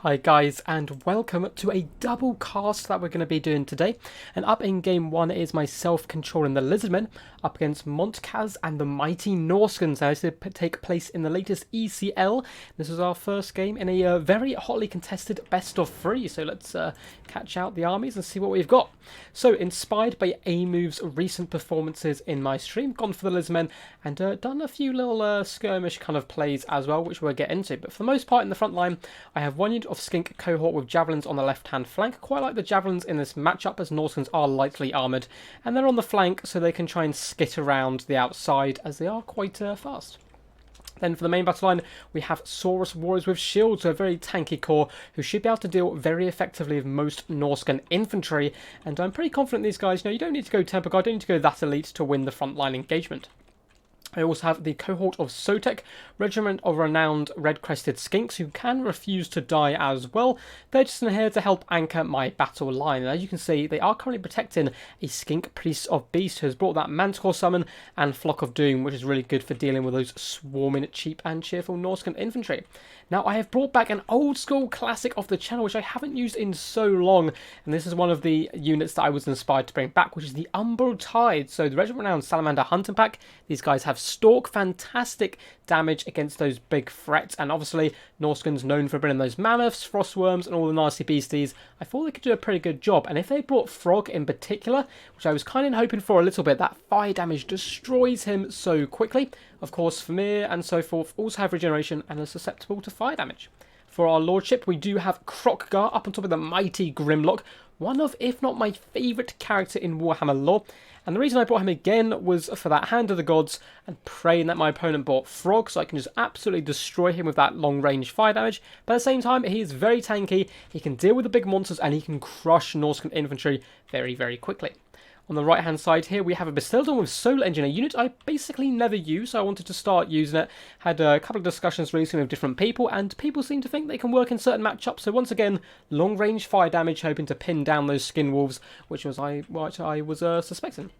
Hi guys, and welcome to a double cast that we're going to be doing today. And up in game 1 is myself controlling the Lizardmen up against Montkaz and the mighty Norskens. Now this will take place in the latest ECL. This is our first game in a very hotly contested best of 3. So let's catch out the armies and see what we've got. So inspired by A-Move's recent performances in my stream, gone for the Lizardmen and done a few little skirmish kind of plays as well, which we'll get into. But for the most part in the front line, I have one unit of Skink cohort with javelins on the left-hand flank. Quite like the javelins in this matchup as Norskens are lightly armoured. And they're on the flank so they can try and skit around the outside as they are quite fast. Then for the main battle line, we have Saurus warriors with shields, so a very tanky core who should be able to deal very effectively with most Norscan infantry. And I'm pretty confident these guys, you don't need to go Temple Guard, don't need to go that elite to win the frontline engagement. I also have the cohort of Sotek, regiment of renowned red-crested skinks who can refuse to die as well. They're just in here to help anchor my battle line. And as you can see, they are currently protecting a skink priest of beast who has brought that manticore summon and flock of doom, which is really good for dealing with those swarming cheap and cheerful Norscan infantry. Now I have brought back an old school classic of the channel which I haven't used in so long, and this is one of the units that I was inspired to bring back, which is the Umbral Tide. So the regiment renowned salamander hunting pack. These guys have stalk, fantastic damage against those big threats, and obviously Norskens known for bringing those mammoths, frostworms and all the nasty beasties. I thought they could do a pretty good job, and if they brought Frog in particular, which I was kind of hoping for a little bit, that fire damage destroys him so quickly. Of course, Famir and so forth also have regeneration and are susceptible to fire damage. For our lordship, we do have Krokgar up on top of the mighty Grimlock, one of, if not my favourite character in Warhammer lore. And the reason I brought him again was for that Hand of the Gods and praying that my opponent bought Frog, so I can just absolutely destroy him with that long-range fire damage. But at the same time, he is very tanky, he can deal with the big monsters, and he can crush Norscan infantry very, very quickly. On the right hand side here we have a Basildon with Solar Engine, a unit I basically never use, so I wanted to start using it. Had a couple of discussions recently with different people, and people seem to think they can work in certain matchups. So once again, long range fire damage, hoping to pin down those skin wolves, which I was suspecting.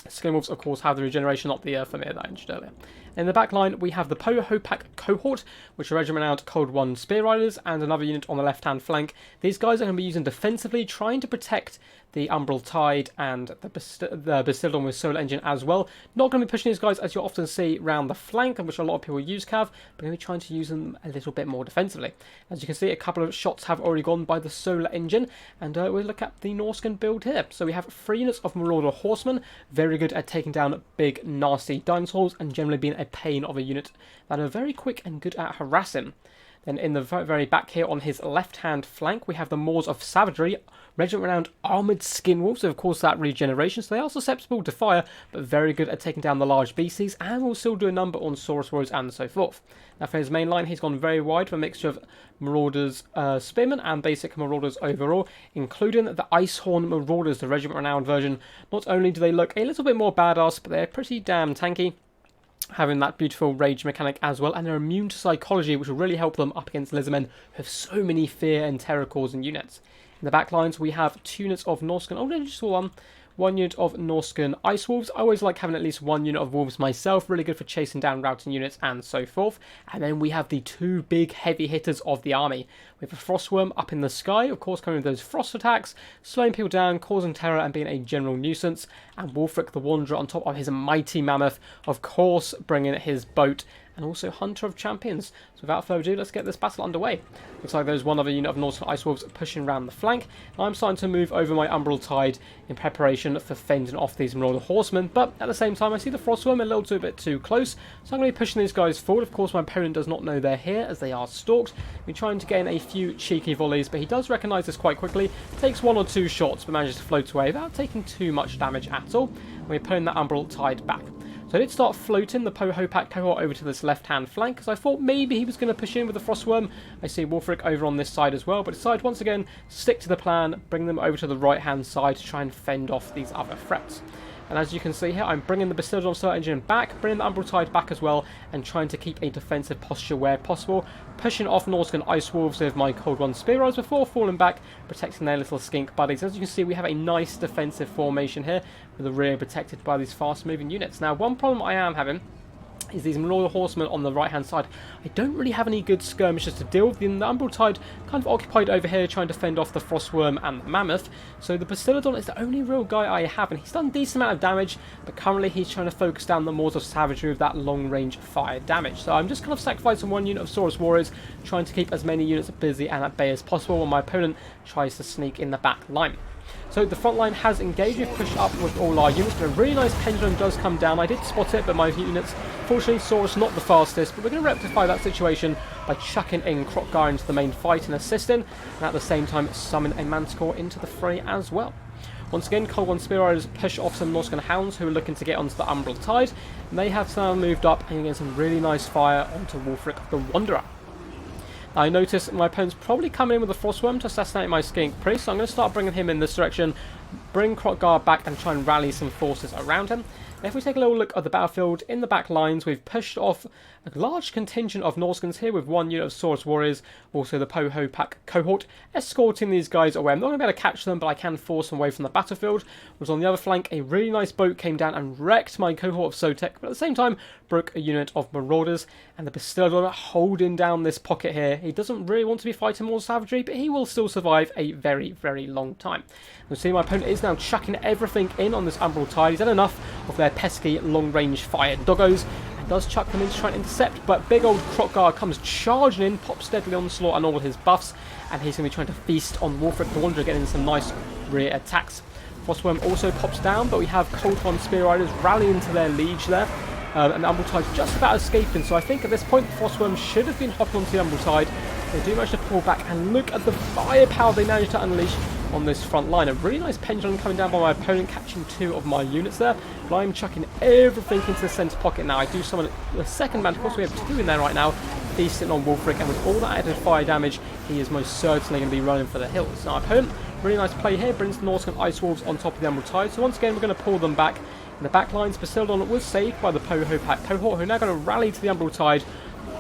Skinwolves, of course, have the regeneration, not the Famir that I mentioned earlier. In the back line, we have the Hopak cohort, which are regiment renowned Cold One Spear Riders, and another unit on the left-hand flank. These guys are going to be using defensively, trying to protect the Umbral Tide and the Basildon with Solar Engine as well. Not going to be pushing these guys, as you often see, around the flank, which a lot of people use Cav, but going to be trying to use them a little bit more defensively. As you can see, a couple of shots have already gone by the Solar Engine, and we'll look at the Norscan build here. So we have 3 units of Marauder Horsemen, very good at taking down big, nasty dinosaurs, and generally being a pain of a unit that are very quick and good at harassing. Then in the very back here on his left-hand flank, we have the Moors of Savagery, regiment renowned armoured skin wolves, so of course that regeneration, so they are susceptible to fire, but very good at taking down the large beasties, and will still do a number on Saurus warriors and so forth. Now for his main line, he's gone very wide for a mixture of Marauders, Spearmen, and basic Marauders overall, including the Icehorn Marauders, the regiment renowned version. Not only do they look a little bit more badass, but they're pretty damn tanky, having that beautiful rage mechanic as well, and they're immune to psychology, which will really help them up against Lizardmen, who have so many fear and terror causing units. In the back lines, we have 2 units of Norscan. Oh, no, just one unit of Norscan Ice Wolves. I always like having at least 1 unit of Wolves myself, really good for chasing down routing units and so forth. And then we have the 2 big heavy hitters of the army. We have a Frostworm up in the sky, of course coming with those frost attacks, slowing people down, causing terror and being a general nuisance. And Wolfric the Wanderer on top of his mighty mammoth, of course bringing his boat, and also Hunter of Champions. So without further ado, let's get this battle underway. Looks like there's one other unit of Northern Ice Wolves pushing around the flank. I'm starting to move over my Umbral Tide in preparation for fending off these Marauder Horsemen, but at the same time I see the Frostworm a little bit too close, so I'm going to be pushing these guys forward. Of course my opponent does not know they're here, as they are stalked. We're trying to gain a few cheeky volleys, but he does recognise this quite quickly, takes 1 or 2 shots, but manages to float away without taking too much damage at all. We're pulling that Umbral Tide back. So I did start floating the Hopak cohort over to this left-hand flank, because I thought maybe he was going to push in with the Frostworm. I see Wolfric over on this side as well, but decided once again, stick to the plan, bring them over to the right-hand side to try and fend off these other threats. And as you can see here, I'm bringing the Basildon Solar Engine back, bringing the Umbral Tide back as well, and trying to keep a defensive posture where possible, pushing off Norscan Ice Wolves with my Cold One Spear Riders before falling back, protecting their little skink buddies. As you can see, we have a nice defensive formation here, with the rear protected by these fast-moving units. Now, one problem I am having is these Marauder Horsemen on the right-hand side. I don't really have any good skirmishers to deal with. The Umbral Tide kind of occupied over here trying to fend off the Frostworm and the Mammoth. So the Basildon is the only real guy I have, and he's done a decent amount of damage, but currently he's trying to focus down the Maws of Savagery with that long-range fire damage. So I'm just kind of sacrificing one unit of Saurus Warriors, trying to keep as many units busy and at bay as possible while my opponent tries to sneak in the back line. So the front line has engaged. We've pushed up with all our units, but a really nice pendulum does come down. I did spot it, but my units, fortunately, Saurus not the fastest, but we're going to rectify that situation by chucking in Krokgar into the main fight and assisting, and at the same time summon a Manticore into the fray as well. Once again, Cold One Spear Riders push off some Norscan Hounds who are looking to get onto the Umbral Tide, and they have now moved up and get some really nice fire onto Wulfric the Wanderer. I notice my opponent's probably coming in with a Frostworm to assassinate my Skink Priest, so I'm going to start bringing him in this direction, bring Krokgar back and try and rally some forces around him. And if we take a little look at the battlefield, in the back lines we've pushed off a large contingent of Norscans here with one unit of Saurus Warriors, also the Poho Pack cohort, escorting these guys away. I'm not going to be able to catch them, but I can force them away from the battlefield. Whereas on the other flank, a really nice boat came down and wrecked my cohort of Sotek, but at the same time broke a unit of Marauders, and the Basildon holding down this pocket here. He doesn't really want to be fighting more savagery, but he will still survive a very, very long time. You'll see my opponent is now chucking everything in on this Umbral Tide. He's had enough of their pesky long-range fire doggos, and does chuck them in to try and intercept, but big old Krokgar comes charging in, pops deadly onslaught on all his buffs, and he's going to be trying to feast on Wulfric the Wanderer, getting some nice rear attacks. Frostworm also pops down, but we have Cold One Spear Riders rallying to their liege there. And the Umbral Tide's just about escaping, so I think at this point the Frostworm should have been hopping onto the Umbral Tide. They do manage to pull back, and look at the firepower they managed to unleash on this front line. A really nice pendulum coming down by my opponent, catching two of my units there, but I'm chucking everything into the centre pocket now. I do summon the second Manticore, so we have two in there right now, feasting on Wulfric, and with all that added fire damage, he is most certainly going to be running for the hills. Now, our opponent, really nice play here, brings the Norscan Ice Wolves on top of the Umbral Tide, so once again we're going to pull them back. In the back lines, Basildon was saved by the Poho Pack cohort, who are now going to rally to the Umbral Tide,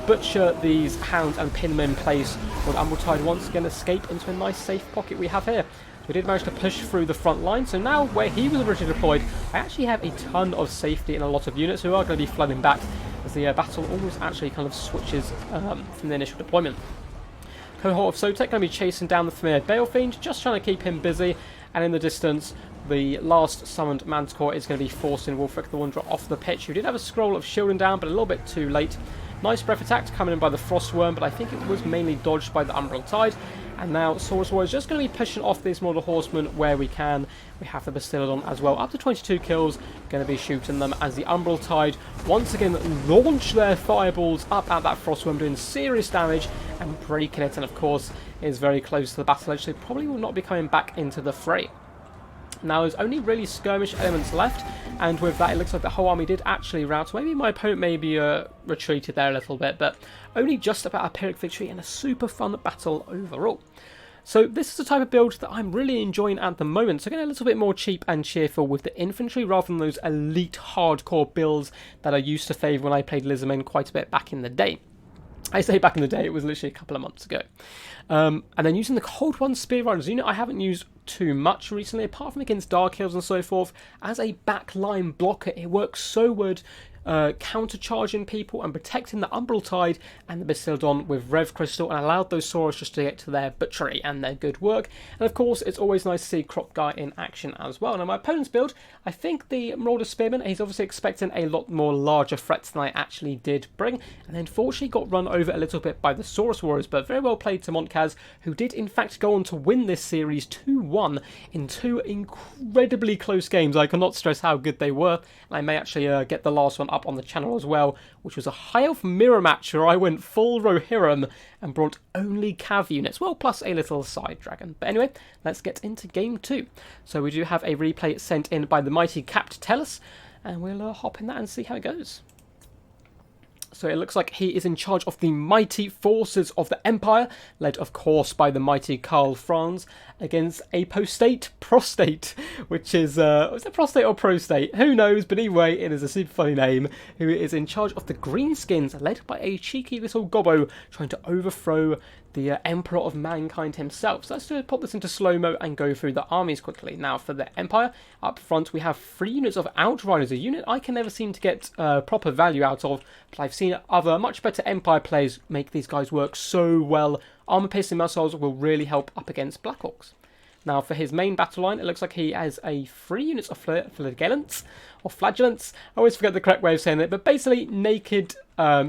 butcher these hounds and pin them in place, while the Umbral Tide once again escape into a nice safe pocket we have here. We did manage to push through the front line, so now where he was originally deployed, I actually have a ton of safety and a lot of units who are going to be flooding back as the battle almost actually kind of switches from the initial deployment. Cohort of Sotek going to be chasing down the familiar Balefiend, just trying to keep him busy, and in the distance the last summoned Manticore is going to be forcing Wulfric the Wanderer off the pitch, who did have a scroll of shielding down, but a little bit too late. Nice breath attack coming in by the Frostworm, but I think it was mainly dodged by the Umbral Tide. And now Saurus Warriors just going to be pushing off these Marauder Horsemen where we can. We have the Basildon as well, up to 22 kills, going to be shooting them as the Umbral Tide once again launch their fireballs up at that Frostworm, doing serious damage and breaking it, and of course is very close to the battle edge, so probably will not be coming back into the fray. Now there's only really skirmish elements left, and with that it looks like the whole army did actually rout. Maybe my opponent maybe retreated there a little bit, but only just about a Pyrrhic victory and a super fun battle overall. So this is the type of build that I'm really enjoying at the moment, so getting a little bit more cheap and cheerful with the infantry rather than those elite hardcore builds that I used to favour when I played Lizardmen quite a bit back in the day. I say back in the day, it was literally a couple of months ago. And then using the Cold One Spear Riders unit, I haven't used too much recently, apart from against Dark Hills and so forth. As a backline blocker, it works so good, countercharging people and protecting the Umbral Tide and the Basildon with Rev Crystal, and allowed those Saurus just to get to their butchery and their good work. And of course, it's always nice to see Krokgar in action as well. Now, my opponent's build, I think the Marauder Spearman, he's obviously expecting a lot more larger threats than I actually did bring, and unfortunately got run over a little bit by the Saurus Warriors, but very well played to Montkaz, who did in fact go on to win this series 2-1 in two incredibly close games. I cannot stress how good they were, and I may actually get the last one up on the channel as well, which was a high elf mirror match where I went full Rohirrim and brought only Cav units, well, plus a little side dragon. But anyway, let's get into game 2. So we do have a replay sent in by the mighty Capt Tellus, and we'll hop in that and see how it goes. So it looks like he is in charge of the mighty forces of the Empire, led of course by the mighty Karl Franz, against a prostate, which is, is it prostate or prostate? Who knows, but anyway, it is a super funny name, who is in charge of the Greenskins, led by a cheeky little gobbo trying to overthrow the Emperor of Mankind himself. So let's pop this into slow-mo and go through the armies quickly. Now for the Empire, up front we have 3 units of Outriders, a unit I can never seem to get proper value out of, but I've seen other much better Empire players make these guys work so well. Armor-piercing missiles will really help up against Black Orcs. Now for his main battle line, it looks like he has 3 units of flagellants, or flagellants. I always forget the correct way of saying it, but basically naked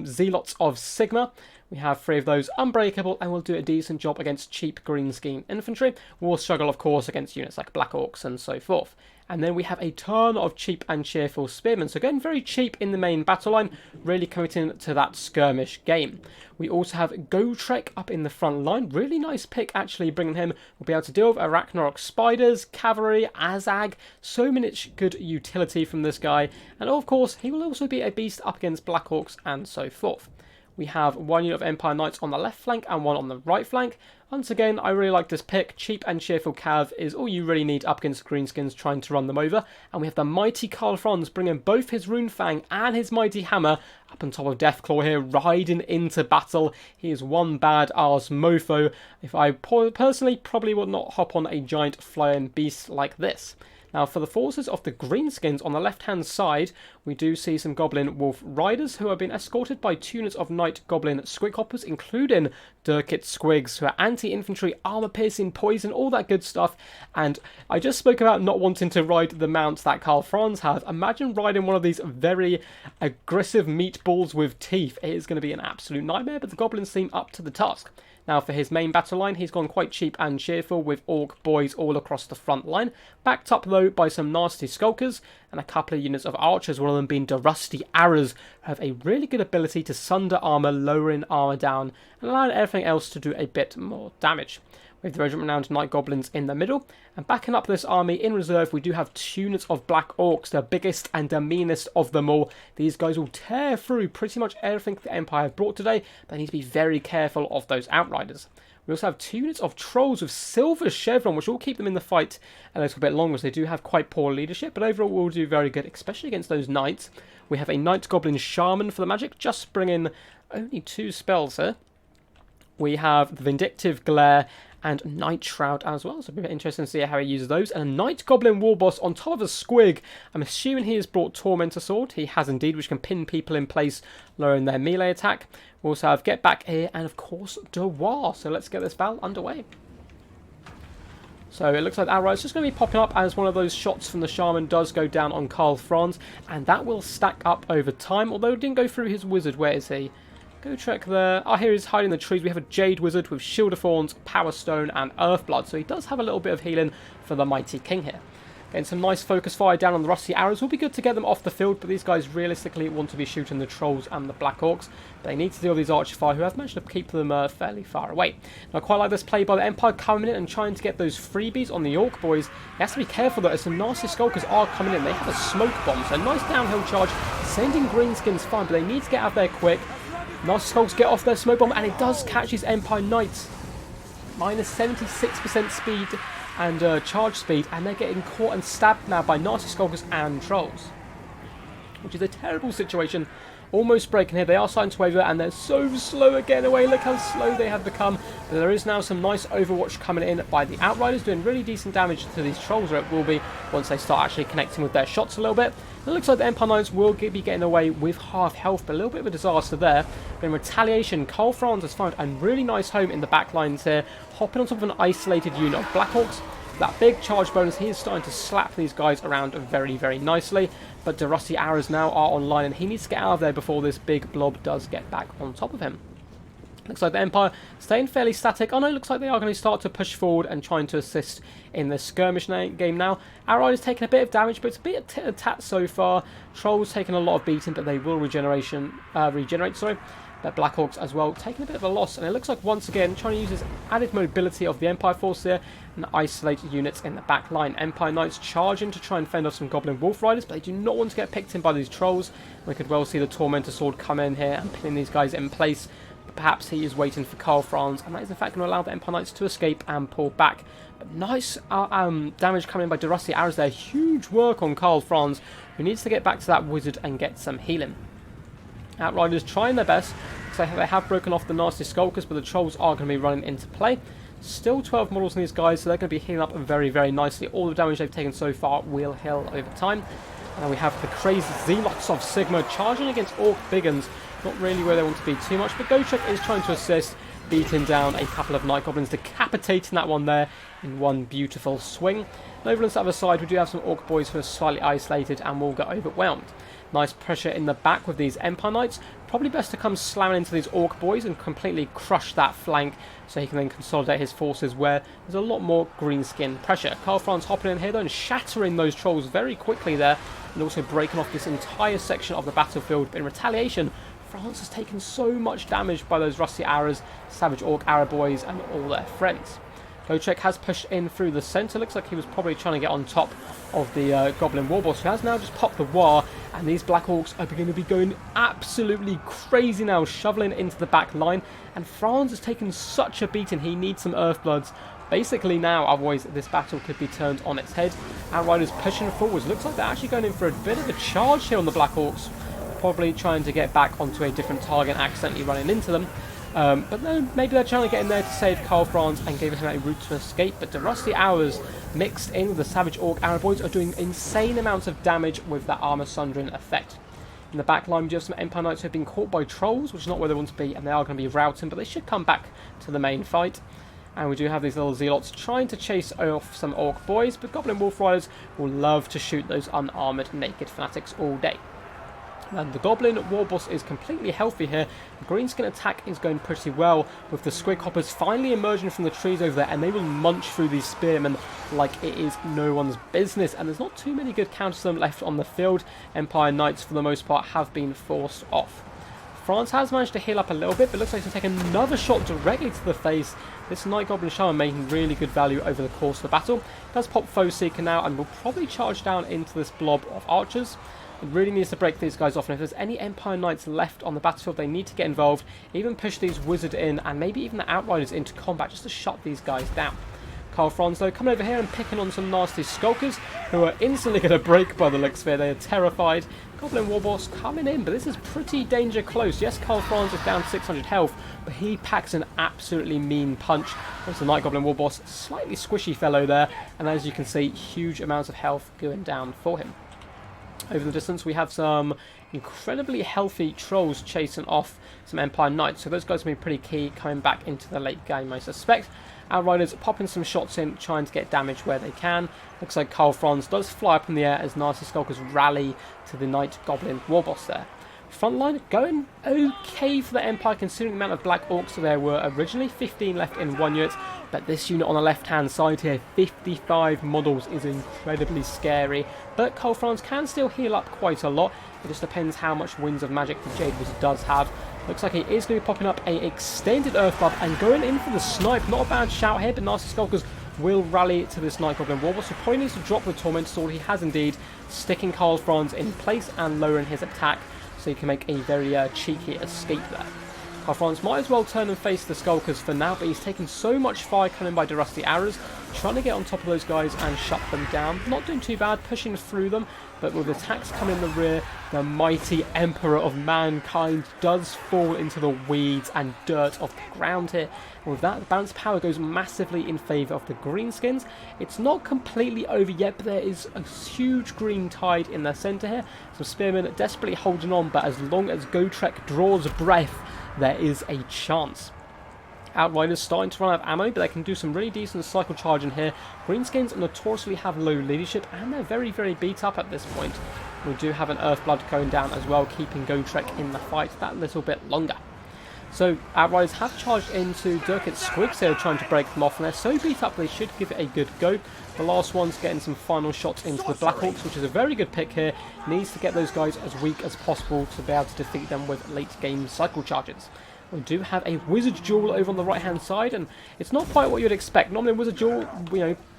zealots of Sigma. We have 3 of those unbreakable, and we'll do a decent job against cheap green scheme infantry. We'll struggle, of course, against units like Black Orcs and so forth. And then we have a ton of cheap and cheerful spearmen. So again, very cheap in the main battle line, really committing to that skirmish game. We also have Gotrek up in the front line. Really nice pick, actually, bringing him. We'll be able to deal with Arachnarok Spiders, Cavalry, Azag. So much good utility from this guy. And of course, he will also be a beast up against Black Orcs and so forth. We have 1 unit of Empire Knights on the left flank and 1 on the right flank. Once again, I really like this pick. Cheap and cheerful Cav is all you really need up against Greenskins trying to run them over. And we have the mighty Karl Franz bringing both his Rune Fang and his mighty hammer up on top of Deathclaw here, riding into battle. He is one bad-ass mofo. If I personally probably would not hop on a giant flying beast like this. Now, for the forces of the Greenskins on the left-hand side, we do see some Goblin Wolf Riders who have been escorted by 2 units of Night Goblin Squighoppers, including Durkit Squigs, who are anti-infantry, armor-piercing, poison, all that good stuff. And I just spoke about not wanting to ride the mounts that Karl Franz has. Imagine riding one of these very aggressive meatballs with teeth. It is going to be an absolute nightmare, but the Goblins seem up to the task. Now for his main battle line, he's gone quite cheap and cheerful with Orc boys all across the front line. Backed up though by some nasty Skulkers and a couple of units of Archers, one of them being the Rusty Arrows, who have a really good ability to sunder armour, lowering armour down and allowing everything else to do a bit more damage. With the regiment-renowned Night Goblins in the middle. And backing up this army in reserve, we do have 2 units of Black Orcs, the biggest and the meanest of them all. These guys will tear through pretty much everything the Empire have brought today, but they need to be very careful of those Outriders. We also have 2 units of Trolls with Silver Chevron, which will keep them in the fight a little bit longer, as they do have quite poor leadership, but overall will do very good, especially against those Knights. We have a Night Goblin Shaman for the magic, just bringing only 2 spells here. We have the Vindictive Glare and Night Shroud as well, so it'll be interesting to see how he uses those. And a Night Goblin Warboss on top of a Squig. I'm assuming he has brought Tormentor Sword. He has indeed, which can pin people in place, lowering their melee attack. We also have Get Back here, and of course, Devoir. So let's get this battle underway. So it looks like Outriders just going to be popping up as one of those shots from the Shaman does go down on Karl Franz, and that will stack up over time, although it didn't go through his Wizard. Where is he? Gotrek there. Oh, here he's hiding in the trees. We have a Jade Wizard with Shield of Thorns, Power Stone, and Earthblood. So he does have a little bit of healing for the Mighty King here. Getting some nice focus fire down on the Rusty Arrows. Will be good to get them off the field, but these guys realistically want to be shooting the Trolls and the Black Orcs. They need to deal with these Archer Fire, who have managed to keep them fairly far away. Now, I quite like this play by the Empire coming in and trying to get those freebies on the Orc boys. He has to be careful though, as some nasty Skulkers are coming in. They have a smoke bomb, so nice downhill charge. Sending Greenskins fine, but they need to get out there quick. Nasty Skulks get off their smoke bomb, and it does catch his Empire Knights. Minus 76% speed and charge speed, and they're getting caught and stabbed now by Nasty Skulkers and Trolls. Which is a terrible situation. Almost breaking here. They are starting to waver, and they're so slow at getting away. Look how slow they have become. But there is now some nice Overwatch coming in by the Outriders, doing really decent damage to these Trolls, or it will be once they start actually connecting with their shots a little bit. It looks like the Empire Knights will be getting away with half health, but a little bit of a disaster there. But in retaliation, Karl Franz has found a really nice home in the back lines here, hopping on top of an isolated unit of Black Orcs. That big charge bonus, he is starting to slap these guys around very, very nicely. But the Rusty Arrows now are online, and he needs to get out of there before this big blob does get back on top of him. Looks like the Empire staying fairly static. Oh no, looks like they are going to start to push forward and trying to assist in the skirmish game now. Outriders taking a bit of damage, but it's a bit tit a tat so far. Trolls taking a lot of beating, but they will regenerate. But Black Orcs as well taking a bit of a loss, and it looks like once again trying to use this added mobility of the Empire force here and isolate units in the back line. Empire Knights charging to try and fend off some Goblin Wolf Riders, but they do not want to get picked in by these Trolls. We could well see the Tormentor Sword come in here and pinning these guys in place. But perhaps he is waiting for Karl Franz, and that is in fact going to allow the Empire Knights to escape and pull back. But nice damage coming in by the Rusty Arrows there. Huge work on Karl Franz, who needs to get back to that Wizard and get some healing. Outriders trying their best to Looks like they have broken off the nasty skulkers, but the trolls are going to be running into play. Still 12 models in these guys, so they're going to be healing up very, very nicely. All the damage they've taken so far will heal over time. And then we have the crazy Zealots of Sigma charging against Orc Biggins. Not really where they want to be too much, but Gotrek is trying to assist, beating down a couple of Night Goblins, decapitating that one there in one beautiful swing. And over on the other side, we do have some Orc boys who are slightly isolated and will get overwhelmed. Nice pressure in the back with these Empire Knights. Probably best to come slamming into these Orc boys and completely crush that flank so he can then consolidate his forces where there's a lot more green skin pressure. Karl Franz hopping in here though and shattering those trolls very quickly there, and also breaking off this entire section of the battlefield. But in retaliation, France has taken so much damage by those Rusty Arrows, Savage Orc Arrow boys and all their friends. Gotrek has pushed in through the centre. Looks like he was probably trying to get on top of the Goblin Warboss, who has now just popped the War, and these Black Orcs are going to be going absolutely crazy now, shoveling into the back line, and Franz has taken such a beating. He needs some Earthbloods basically now, otherwise this battle could be turned on its head. Outriders pushing forwards. Looks like they're actually going in for a bit of a charge here on the Black Orcs, probably trying to get back onto a different target, accidentally running into them. But then maybe they're trying to get in there to save Karl Franz and give him a route to escape. But the Rusty Arrows mixed in with the Savage Orc Arrow boys are doing insane amounts of damage with that armor sundering effect. In the back line, we do have some Empire Knights who have been caught by trolls, which is not where they want to be, and they are going to be routing, but they should come back to the main fight. And we do have these little Zealots trying to chase off some Orc boys, but Goblin Wolf Riders will love to shoot those unarmoured naked fanatics all day. And the Goblin Warboss is completely healthy here. The greenskin attack is going pretty well, with the Squig Hoppers finally emerging from the trees over there, and they will munch through these spearmen like it is no one's business. And there's not too many good counters to them left on the field. Empire Knights, for the most part, have been forced off. France has managed to heal up a little bit, but looks like he's taking another shot directly to the face. This Night Goblin Shaman making really good value over the course of the battle. Does pop Foe Seeker now, and will probably charge down into this blob of archers. It really needs to break these guys off, and if there's any Empire Knights left on the battlefield, they need to get involved, even push these Wizard in, and maybe even the Outriders into combat just to shut these guys down. Karl Franz though coming over here and picking on some nasty Skulkers, who are instantly going to break by the looks of it. They are terrified. Goblin Warboss coming in, but this is pretty danger close. Yes, Karl Franz is down 600 health, but he packs an absolutely mean punch. There's the Night Goblin Warboss, slightly squishy fellow there, and as you can see, huge amounts of health going down for him. Over the distance, we have some incredibly healthy trolls chasing off some Empire Knights. So those guys will be pretty key coming back into the late game, I suspect. Outriders popping some shots in, trying to get damage where they can. Looks like Karl Franz does fly up in the air as nasty Skulkers rally to the Night Goblin Warboss there. Frontline going okay for the Empire, considering the amount of Black Orcs there were originally 15 left in one unit, but this unit on the left hand side here, 55 models, is incredibly scary. But Karl Franz can still heal up quite a lot. It just depends how much Winds of Magic the Jade Wizard does have. Looks like he is going to be popping up a extended Earth Buff and going in for the snipe. Not a bad shout here, but nasty Skulkers will rally to this Night Goblin Warboss, so probably needs to drop the Torment Sword. He has indeed, sticking Karl Franz in place and lowering his attack, so you can make a very cheeky escape there. Karl Franz might as well turn and face the Skulkers for now, but he's taken so much fire coming by the Rusty Arrows, trying to get on top of those guys and shut them down. Not doing too bad, pushing through them, but with attacks coming in the rear, the mighty Emperor of Mankind does fall into the weeds and dirt of the ground here. And with that, the balance power goes massively in favour of the Greenskins. It's not completely over yet, but there is a huge green tide in their centre here. Some spearmen desperately holding on, but as long as Gotrek draws breath, there is a chance. Outriders starting to run out of ammo, but they can do some really decent cycle charging here. Greenskins notoriously have low leadership, and they're very, very beat up at this point. We do have an Earthblood going down as well, keeping Gotrek in the fight that little bit longer. So Outriders have charged into Durkit's Squigs here, trying to break them off, and they're so beat up they should give it a good go. The last one's getting some final shots into the Black Orcs, which is a very good pick here. Needs to get those guys as weak as possible to be able to defeat them with late game cycle charges. We do have a Wizard Duel over on the right hand side, and it's not quite what you'd expect. Normally a Wizard Duel,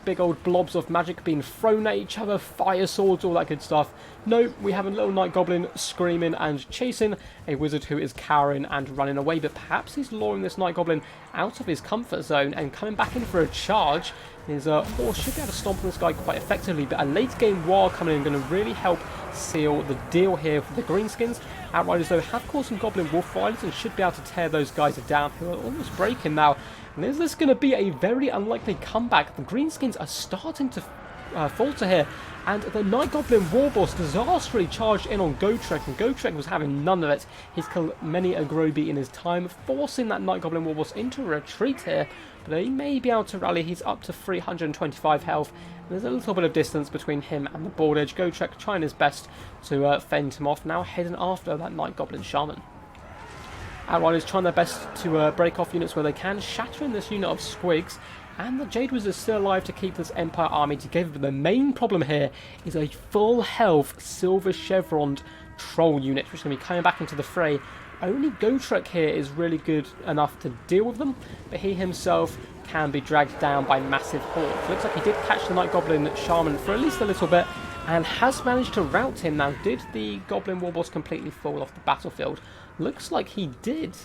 big old blobs of magic being thrown at each other, fire swords, all that good stuff. No, we have a little Night Goblin screaming and chasing a wizard who is cowering and running away, but perhaps he's luring this Night Goblin out of his comfort zone and coming back in for a charge. His horse should be able to stomp on this guy quite effectively, but a late game war coming in going to really help seal the deal here for the Greenskins. Outriders, though, have caused some Goblin Wolf Riders and should be able to tear those guys down, who are almost breaking now. And is this going to be a very unlikely comeback? The Greenskins are starting to falter here, and the Night Goblin Warboss disastrously charged in on Gotrek, and Gotrek was having none of it. He's killed many a Groby in his time, forcing that Night Goblin Warboss into a retreat here, but he may be able to rally. He's up to 325 health, and there's a little bit of distance between him and the board edge. Gotrek trying his best to fend him off, now heading after that Night Goblin Shaman. Outriders trying their best to break off units where they can, shattering this unit of squigs, and the Jade Wizard is still alive to keep this Empire army together. But the main problem here is a full health silver chevroned troll unit, which is going to be coming back into the fray. Only Gotrek here is really good enough to deal with them, but he himself can be dragged down by massive hordes. Looks like he did catch the Night Goblin Shaman for at least a little bit, and has managed to rout him. Now, did the Goblin Warboss completely fall off the battlefield? Looks like he did.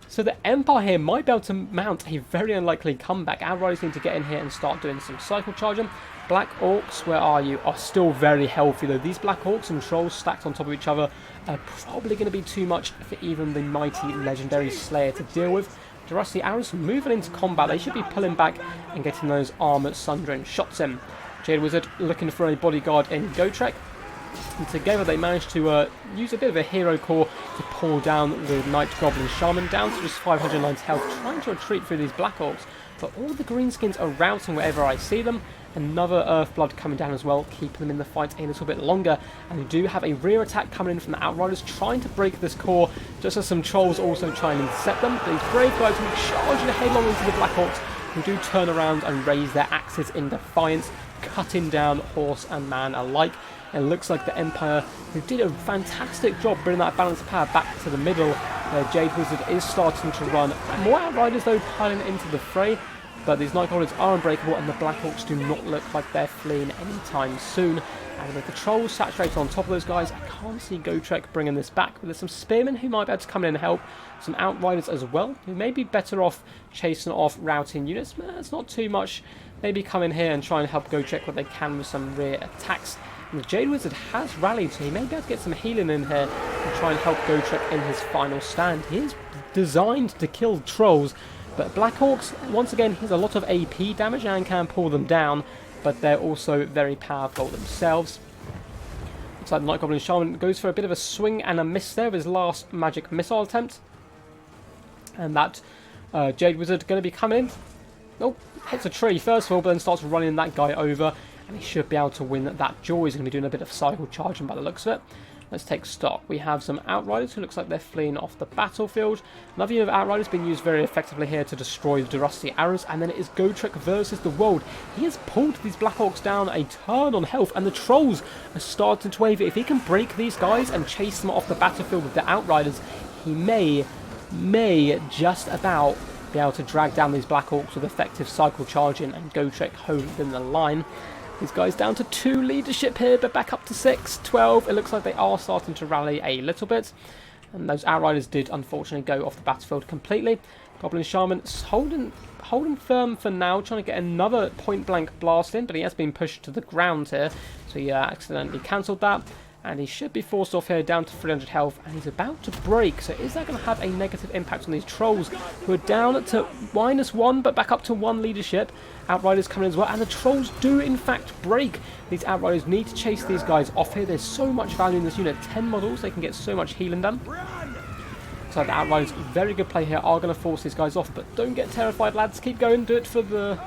So the Empire here might be able to mount a very unlikely comeback. Outriders need to get in here and start doing some cycle charging. Black Orcs, where are you? Are still very healthy though. These Black Orcs and Trolls stacked on top of each other are probably going to be too much for even the mighty legendary Slayer to deal with. The Rusty Arrows moving into combat. They should be pulling back and getting those armor sundering shots in. Jade Wizard looking for a bodyguard in Gotrek. And together they managed to use a bit of a hero core to pull down the Night Goblin Shaman down to just 590 health, trying to retreat through these Black Orcs. But all the Greenskins are routing wherever I see them. Another Earthblood coming down as well, keeping them in the fight a little bit longer. And we do have a rear attack coming in from the Outriders, trying to break this core, just as some Trolls also try and intercept them. But these brave guys will be charging headlong into the Black Orcs, who do turn around and raise their axes in defiance, cutting down horse and man alike. It looks like the Empire, who did a fantastic job bringing that balance of power back to the middle. Jade Wizard is starting to run. More Outriders though piling into the fray, but these Night Goblins are unbreakable, and the Black Orcs do not look like they're fleeing anytime soon. And with the Trolls saturated on top of those guys, I can't see Gotrek bringing this back. But there's some Spearmen who might be able to come in and help. Some Outriders as well, who may be better off chasing off routing units. It's not too much. Maybe come in here and try and help Gotrek what they can with some rear attacks. And the Jade Wizard has rallied, so he may be able to get some healing in here and try and help Gotrek in his final stand. He is designed to kill Trolls, but Black Orcs, once again, he has a lot of AP damage and can pull them down, but they're also very powerful themselves. Looks like the Night Goblin Shaman goes for a bit of a swing and a miss there with his last magic missile attempt. And that Jade Wizard going to be coming in. Oh, hits a tree first of all, but then starts running that guy over. And he should be able to win that duel. He's going to be doing a bit of cycle charging by the looks of it. Let's take stock. We have some Outriders who looks like they're fleeing off the battlefield. Another unit of Outriders being used very effectively here to destroy the Rusty Arrows. And then it is Gotrek versus the world. He has pulled these Black Orcs down a turn on health, and the Trolls are starting to waver. If he can break these guys and chase them off the battlefield with the Outriders, he may just about be able to drag down these Black Orcs with effective cycle charging and Gotrek holding the line. These guys down to 2 leadership here, but back up to 6, 12. It looks like they are starting to rally a little bit. And those Outriders did unfortunately go off the battlefield completely. Goblin Shaman holding firm for now, trying to get another point blank blast in, but he has been pushed to the ground here. So he accidentally cancelled that. And he should be forced off here down to 300 health, and he's about to break. So is that going to have a negative impact on these Trolls, who are down to -1 but back up to 1 leadership? Outriders coming as well, and the Trolls do in fact break. These Outriders need to chase these guys off here. There's so much value in this unit. 10 models, they can get so much healing done. So the Outriders, very good play here, are going to force these guys off, but don't get terrified, lads. Keep going, do it for the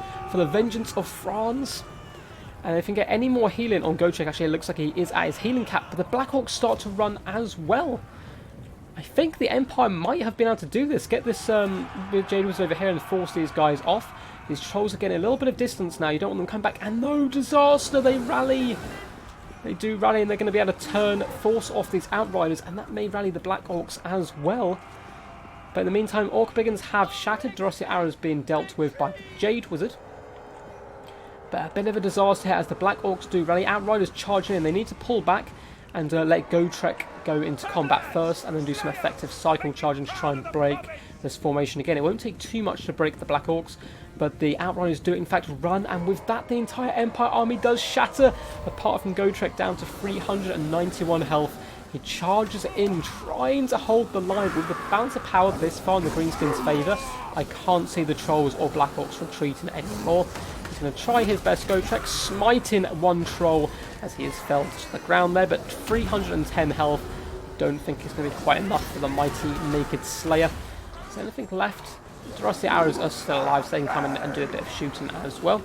vengeance of France. And if we can get any more healing on Gotrek, actually it looks like he is at his healing cap, but the Black Orcs start to run as well. I think the Empire might have been able to do this. Get this with Jade Wizard over here and force these guys off. These Trolls are getting a little bit of distance now. You don't want them to come back. And no, disaster! They rally! They do rally, and they're going to be able to force off these Outriders, and that may rally the Black Orcs as well. But in the meantime, Orc Biggins have shattered. The Rusty Arrows being dealt with by Jade Wizard. But a bit of a disaster here as the Black Orcs do rally. Outriders charging in. They need to pull back and let Gotrek go into combat first and then do some effective cycle charging to try and break this formation again. It won't take too much to break the Black Orcs, but the Outriders do in fact run, and with that the entire Empire army does shatter, apart from Gotrek down to 391 health. He charges in, trying to hold the line. With the balance of power this far in the Greenskins' favour, I can't see the Trolls or Black Orcs retreating anymore. He's going to try his best, Gotrek, smiting one Troll as he is felled to the ground there, but 310 health. Don't think it's going to be quite enough for the mighty Naked Slayer. Is there anything left? The rest of the arrows are still alive, so they can come in and do a bit of shooting as well.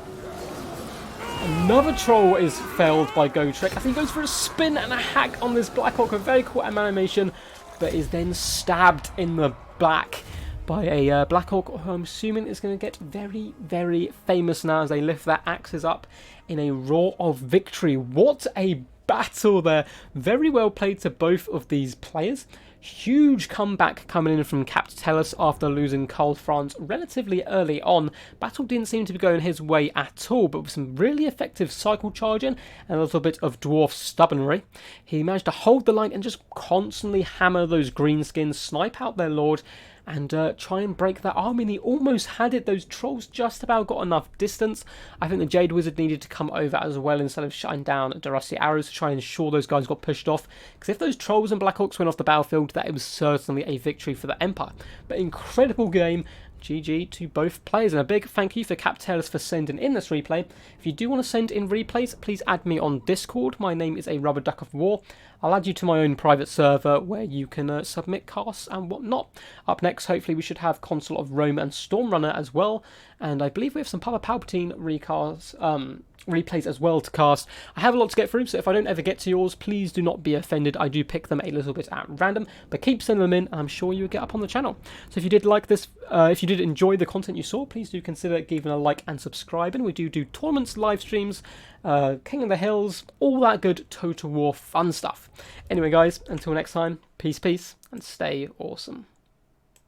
Another Troll is felled by Gotrek as he goes for a spin and a hack on this Black Orc. A very cool animation, but is then stabbed in the back by a Black Orc, who I'm assuming is going to get very, very famous now as they lift their axes up in a roar of victory. What a battle there. Very well played to both of these players. Huge comeback coming in from Captellus after losing Karl Franz relatively early on. Battle didn't seem to be going his way at all, but with some really effective cycle charging and a little bit of dwarf stubbornry, he managed to hold the line and just constantly hammer those greenskins, snipe out their lord, and try and break that army. And he almost had it. Those Trolls just about got enough distance. I think the Jade Wizard needed to come over as well instead of shutting down the Rusty Arrows to try and ensure those guys got pushed off. Because if those Trolls and Black Orcs went off the battlefield, that it was certainly a victory for the Empire. But incredible game. GG to both players, and a big thank you for Captellus for sending in this replay. If you do want to send in replays, please add me on Discord. My name is a Rubber Duck of War. I'll add you to my own private server where you can submit casts and whatnot. Up next, hopefully we should have Consul of Rome and Stormrunner as well, and I believe we have some Papa Palpatine replays as well to cast. I have a lot to get through, so if I don't ever get to yours, please do not be offended. I do pick them a little bit at random, but keep sending them in and I'm sure you'll get up on the channel. So if you did like this, if you did enjoy the content you saw, please do consider giving a like and subscribing. We do tournaments, live streams, King of the Hills, all that good Total War fun stuff. Anyway guys, until next time, peace, and stay awesome.